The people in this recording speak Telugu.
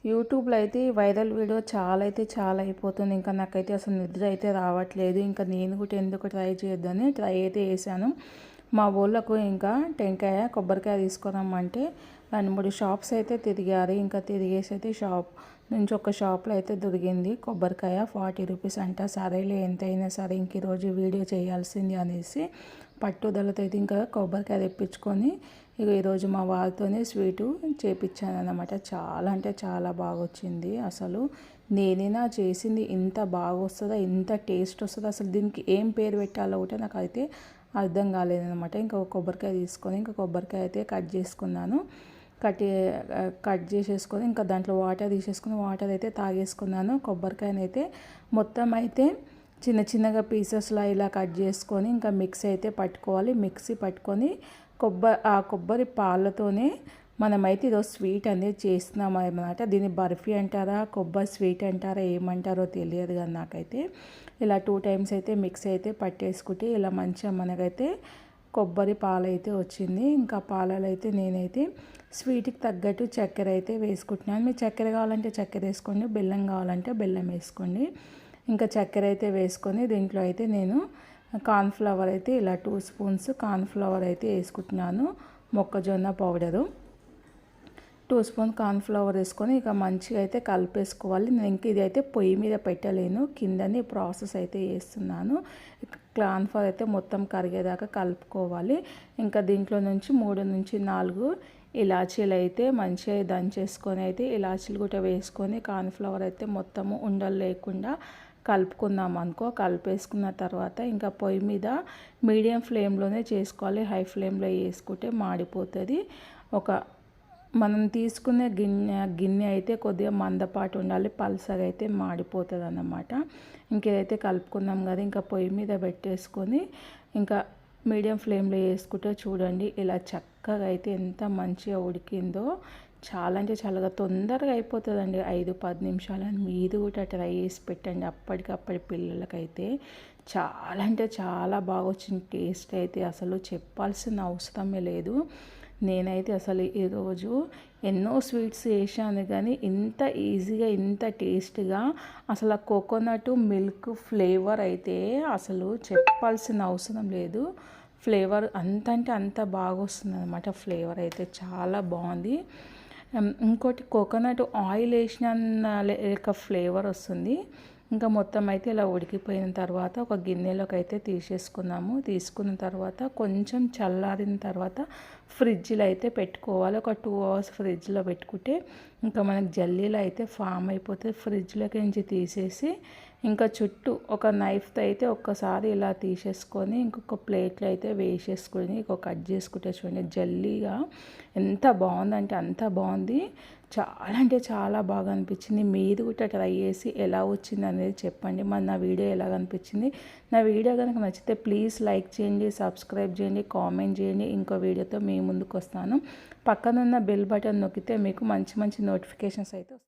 యూట్యూబ్లో అయితే వైరల్ వీడియో చాలా అయిపోతుంది. ఇంకా నాకైతే అసలు నిద్ర అయితే రావట్లేదు. ఇంకా నేను కూడా ఎందుకు ట్రై చేయొద్దని ట్రై అయితే చేశాను. మా ఊళ్ళకు ఇంకా టెంకాయ కొబ్బరికాయ తీసుకురమ్మంటే 2-3 షాప్స్ అయితే తిరిగారు. ఇంకా తిరిగేసి అయితే షాప్ నుంచి ఒక షాప్లో అయితే దొరికింది కొబ్బరికాయ 40 రూపీస్ అంట. సరేలే ఎంతైనా సరే ఇంక ఈరోజు వీడియో చేయాల్సింది అనేసి పట్టుదలతో అయితే ఇంకా కొబ్బరికాయ తెప్పించుకొని ఇక ఈరోజు మా వారితోనే స్వీటు చేపించాను అన్నమాట. చాలా అంటే చాలా బాగా వచ్చింది. అసలు నేనైనా చేసింది ఇంత బాగా వస్తుందా, ఇంత టేస్ట్ వస్తుందా, అసలు దీనికి ఏం పేరు పెట్టాలో ఒకటే నాకైతే అర్థం కాలేదనమాట. ఇంకా కొబ్బరికాయ తీసుకొని ఇంకా కొబ్బరికాయ అయితే కట్ చేసుకున్నాను. కట్ చేసేసుకొని ఇంకా దాంట్లో వాటర్ తీసేసుకొని వాటర్ అయితే తాగేసుకున్నాను. కొబ్బరికాయనైతే మొత్తం అయితే చిన్నగా పీసెస్లా ఇలా కట్ చేసుకొని ఇంకా మిక్సీ అయితే పట్టుకోవాలి. మిక్సీ పట్టుకొని ఆ కొబ్బరి పాలతోనే మనమైతే ఈరోజు స్వీట్ అనేది చేస్తున్నాం అన్నమాట. దీన్ని బర్ఫీ అంటారా, కొబ్బరి స్వీట్ అంటారా, ఏమంటారో తెలియదు కానీ నాకైతే ఇలా 2 టైమ్స్ అయితే మిక్స్ అయితే పట్టేసుకుంటే ఇలా మంచిగా మనకైతే కొబ్బరి పాలు అయితే వచ్చింది. ఇంకా పాలలో అయితే నేనైతే స్వీట్కి తగ్గట్టు చక్కెర అయితే వేసుకుంటున్నాను. మీరు చక్కెర కావాలంటే చక్కెర వేసుకోండి, బెల్లం కావాలంటే బెల్లం వేసుకోండి. ఇంకా చక్కెర అయితే వేసుకొని దీంట్లో అయితే నేను కార్న్ఫ్లవర్ అయితే ఇలా 2 స్పూన్స్ కార్న్ఫ్లవర్ అయితే వేసుకుంటున్నాను. మొక్కజొన్న పౌడరు 2 స్పూన్ కార్న్ఫ్లవర్ వేసుకొని ఇక మంచిగా అయితే కలిపేసుకోవాలి. నేను ఇంక ఇది అయితే పొయ్యి మీద పెట్టలేను, కిందని ప్రాసెస్ అయితే చేస్తున్నాను. కార్న్ఫ్లవర్ అయితే మొత్తం కరిగేదాకా కలుపుకోవాలి. ఇంకా దీంట్లో నుంచి 3 నుంచి 4 ఇలాచీలు అయితే మంచిగా దంచేసుకొని అయితే ఇలాచీలు కూడా వేసుకొని కార్న్ఫ్లవర్ అయితే మొత్తము ఉండలు లేకుండా కలుపుకుందాం అనుకో. కలిపేసుకున్న తర్వాత ఇంకా పొయ్యి మీద మీడియం ఫ్లేమ్లోనే చేసుకోవాలి. హై ఫ్లేమ్లో వేసుకుంటే మాడిపోతుంది. మనం తీసుకునే గిన్నె అయితే కొద్దిగా మందపాటు ఉండాలి, పల్సగా అయితే మాడిపోతుంది అన్నమాట. ఇంకేదైతే కలుపుకున్నాం కదా ఇంకా పొయ్యి మీద పెట్టేసుకొని ఇంకా మీడియం ఫ్లేమ్లో వేసుకుంటే చూడండి ఇలా చక్కగా అయితే ఎంత మంచిగా ఉడికిందో. చాలా అంటే చాలా తొందరగా అయిపోతుందండి, 5-10 నిమిషాలని. మీరు కూడా ట్రై చేసి పెట్టండి. అప్పటికప్పటి పిల్లలకైతే చాలా అంటే చాలా బాగా వచ్చింది. టేస్ట్ అయితే అసలు చెప్పాల్సిన అవసరమే లేదు. నేనైతే అసలు ఈరోజు ఎన్నో స్వీట్స్ చేశాను కానీ ఇంత ఈజీగా ఇంత టేస్ట్గా అసలు ఆ కోకోనట్ మిల్క్ ఫ్లేవర్ అయితే అసలు చెప్పాల్సిన అవసరం లేదు. ఫ్లేవర్ అంత అంటే అంత బాగా వస్తుంది అనమాట. ఫ్లేవర్ అయితే చాలా బాగుంది. ఇంకోటి కోకోనట్ ఆయిల్ వేసిన లేక ఫ్లేవర్ వస్తుంది. ఇంకా మొత్తం అయితే ఇలా ఉడికిపోయిన తర్వాత ఒక గిన్నెలోకి అయితే తీసేసుకున్నాము. తీసుకున్న తర్వాత కొంచెం చల్లారిన తర్వాత ఫ్రిడ్జ్లో అయితే పెట్టుకోవాలి. ఒక 2 అవర్స్ ఫ్రిడ్జ్లో పెట్టుకుంటే ఇంకా మనకి జల్లీలో అయితే ఫామ్ అయిపోతుంది. ఫ్రిడ్జ్లోకి నుంచి తీసేసి ఇంకా చుట్టూ ఒక నైఫ్తో అయితే ఒక్కసారి ఇలా తీసేసుకొని ఇంకొక ప్లేట్లో అయితే వేసేసుకొని కట్ చేసుకుంటే చూడండి జల్లీగా ఎంత బాగుందంటే అంత బాగుంది. చాలా అంటే చాలా బాగా అనిపించింది. మీరు కూడా ట్రై చేసి ఎలా వచ్చింది అనేది చెప్పండి. మరి నా వీడియో ఎలా అనిపించింది. నా వీడియో కనుక నచ్చితే ప్లీజ్ లైక్ చేయండి, సబ్స్క్రైబ్ చేయండి, కామెంట్ చేయండి. ఇంకో వీడియోతో మీ ముందుకు వస్తాను. పక్కనున్న బెల్ బటన్ నొక్కితే మీకు మంచి నోటిఫికేషన్స్ అయితే